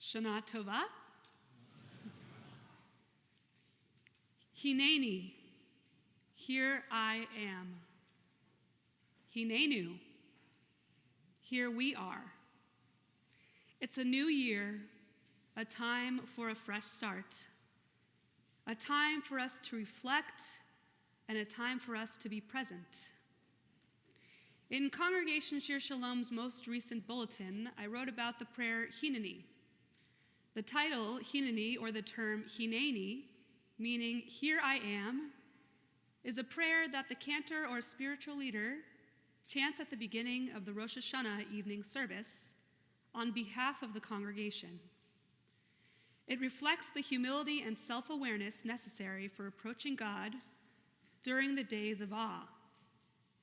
Shana Tova. Hineini, here I am. Hineinu, here we are. It's a new year, a time for a fresh start, a time for us to reflect, and a time for us to be present. In Congregation Shir Shalom's most recent bulletin, I wrote about the prayer Hineini. The title, Hineini, or the term Hineini, meaning here I am, is a prayer that the cantor or spiritual leader chants at the beginning of the Rosh Hashanah evening service on behalf of the congregation. It reflects the humility and self-awareness necessary for approaching God during the days of awe,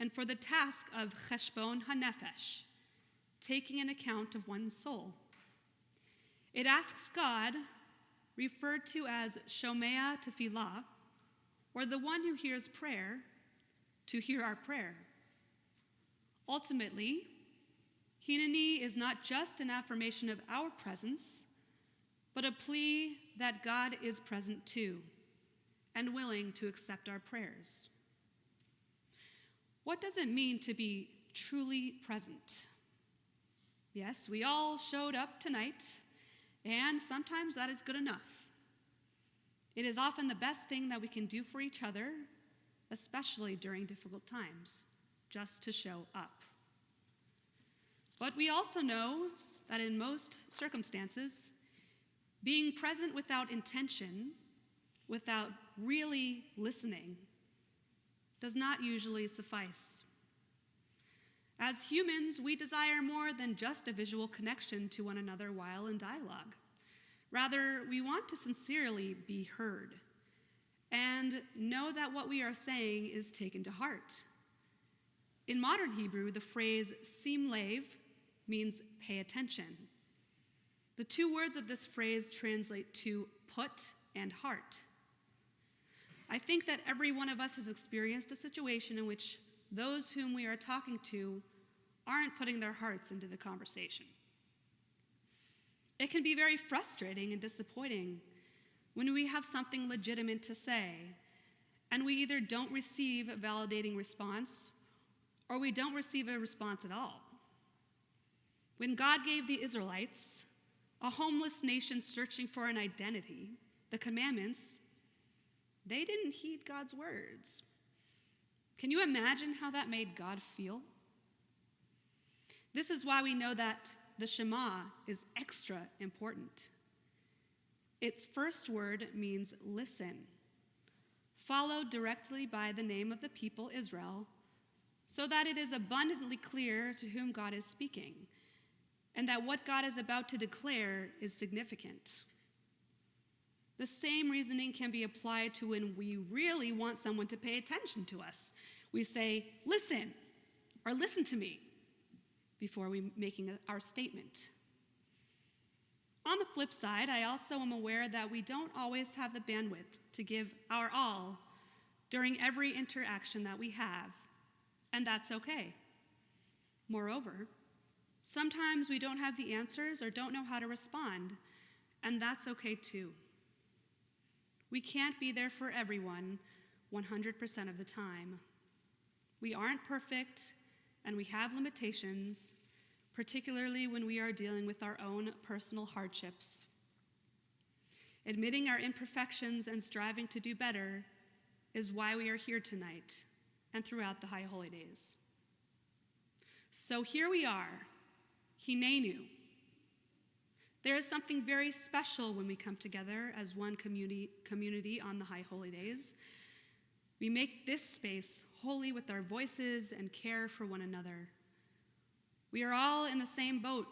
and for the task of cheshbon hanefesh, taking an account of one's soul. It asks God, referred to as Shomea Tefillah, or the one who hears prayer, to hear our prayer. Ultimately, Hineini is not just an affirmation of our presence, but a plea that God is present too, and willing to accept our prayers. What does it mean to be truly present? Yes, we all showed up tonight, and sometimes that is good enough. It is often the best thing that we can do for each other, especially during difficult times, just to show up. But we also know that in most circumstances, being present without intention, without really listening, does not usually suffice. As humans, we desire more than just a visual connection to one another while in dialogue. Rather, we want to sincerely be heard and know that what we are saying is taken to heart. In modern Hebrew, the phrase sim lev means pay attention. The two words of this phrase translate to put and heart. I think that every one of us has experienced a situation in which those whom we are talking to aren't putting their hearts into the conversation. It can be very frustrating and disappointing when we have something legitimate to say, and we either don't receive a validating response, or we don't receive a response at all. When God gave the Israelites, a homeless nation searching for an identity, the commandments, they didn't heed God's words. Can you imagine how that made God feel? This is why we know that the Shema is extra important. Its first word means listen, followed directly by the name of the people Israel, so that it is abundantly clear to whom God is speaking, and that what God is about to declare is significant. The same reasoning can be applied to when we really want someone to pay attention to us. We say, listen, or listen to me, before we making our statement. On the flip side, I also am aware that we don't always have the bandwidth to give our all during every interaction that we have, and that's okay. Moreover, sometimes we don't have the answers or don't know how to respond, and that's okay too. We can't be there for everyone 100% of the time. We aren't perfect, and we have limitations, particularly when we are dealing with our own personal hardships. Admitting our imperfections and striving to do better is why we are here tonight and throughout the High Holy Days. So here we are, Hineinu. There is something very special when we come together as one community on the High Holy Days. We make this space holy with our voices and care for one another. We are all in the same boat,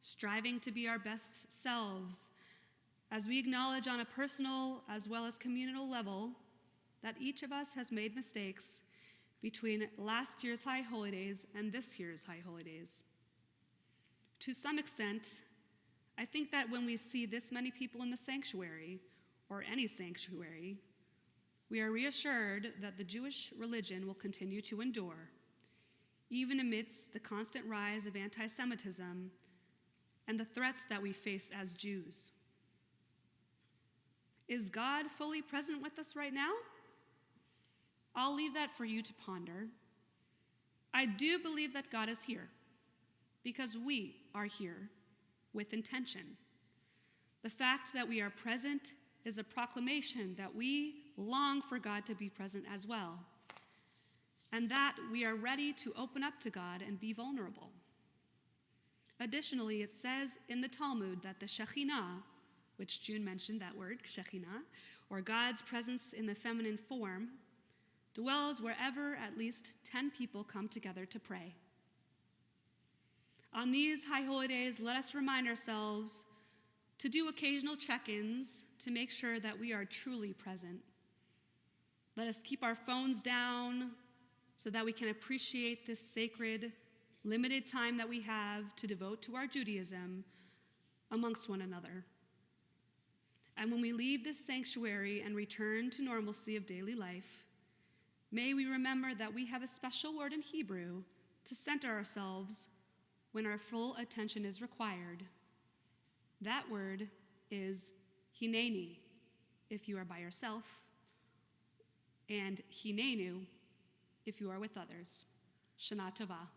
striving to be our best selves, as we acknowledge on a personal as well as communal level that each of us has made mistakes between last year's High Holy Days and this year's High Holy Days. To some extent, I think that when we see this many people in the sanctuary, or any sanctuary, we are reassured that the Jewish religion will continue to endure, even amidst the constant rise of anti-Semitism and the threats that we face as Jews. Is God fully present with us right now? I'll leave that for you to ponder. I do believe that God is here because we are here with intention. The fact that we are present is a proclamation that we long for God to be present as well, and that we are ready to open up to God and be vulnerable. Additionally, it says in the Talmud that the Shekhinah, which June mentioned that word, Shekhinah, or God's presence in the feminine form, dwells wherever at least 10 people come together to pray. On these high holy days, let us remind ourselves to do occasional check-ins to make sure that we are truly present. Let us keep our phones down so that we can appreciate this sacred, limited time that we have to devote to our Judaism amongst one another. And when we leave this sanctuary and return to normalcy of daily life, may we remember that we have a special word in Hebrew to center ourselves when our full attention is required. That word is Hineini, if you are by yourself, and Hineinu, if you are with others. Shana Tova.